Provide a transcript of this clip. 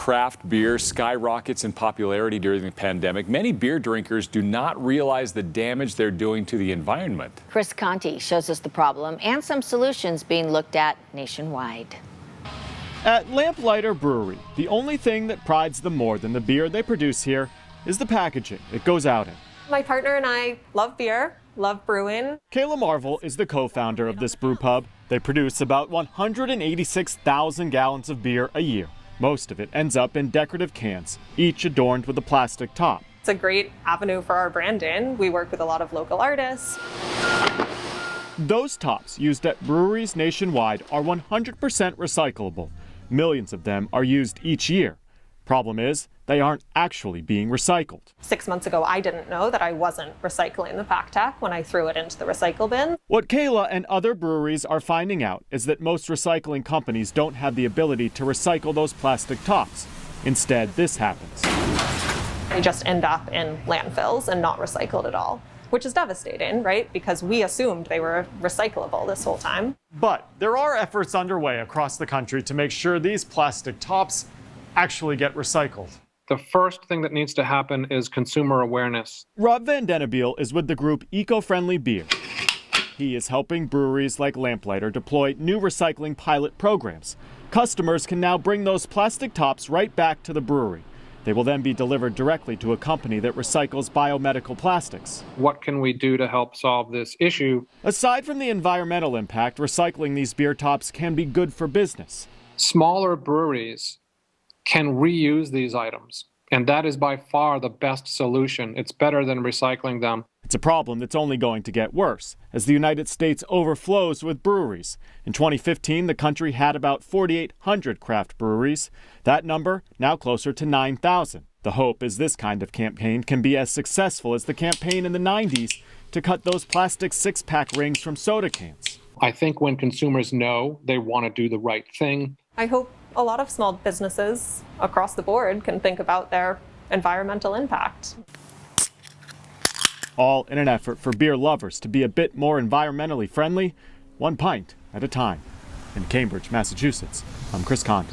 craft beer skyrockets in popularity during the pandemic, many beer drinkers do not realize the damage they're doing to the environment. Chris Conti shows us the problem and some solutions being looked at nationwide. At Lamplighter Brewery, the only thing that prides them more than the beer they produce here is the packaging it goes out in. My partner and I love beer, love brewing. Kayla Marvel is the co-founder of this brew pub. They produce about 186,000 gallons of beer a year. Most of it ends up in decorative cans, each adorned with a plastic top. It's a great avenue for our branding. We work with a lot of local artists. Those tops used at breweries nationwide are 100% recyclable. Millions of them are used each year. Problem is, they aren't actually being recycled. 6 months ago, I didn't know that I wasn't recycling the pack tack when I threw it into the recycle bin. What Kayla and other breweries are finding out is that most recycling companies don't have the ability to recycle those plastic tops. Instead, this happens. They just end up in landfills and not recycled at all, which is devastating, right? Because we assumed they were recyclable this whole time. But there are efforts underway across the country to make sure these plastic tops actually get recycled. The first thing that needs to happen is consumer awareness. Rob Van Dennebeel is with the group Eco-Friendly Beer. He is helping breweries like Lamplighter deploy new recycling pilot programs. Customers can now bring those plastic tops right back to the brewery. They will then be delivered directly to a company that recycles biomedical plastics. What can we do to help solve this issue? Aside from the environmental impact, recycling these beer tops can be good for business. Smaller breweries can reuse these items, and that is by far the best solution. It's better than recycling them. It's a problem that's only going to get worse as the United States overflows with breweries. In 2015, the country had about 4,800 craft breweries. That number now closer to 9,000. The hope is this kind of campaign can be as successful as the campaign in the 90s to cut those plastic six-pack rings from soda cans. I think when consumers know they want to do the right thing, I hope a lot of small businesses across the board can think about their environmental impact. All in an effort for beer lovers to be a bit more environmentally friendly, one pint at a time. In Cambridge, Massachusetts, I'm Chris Conti.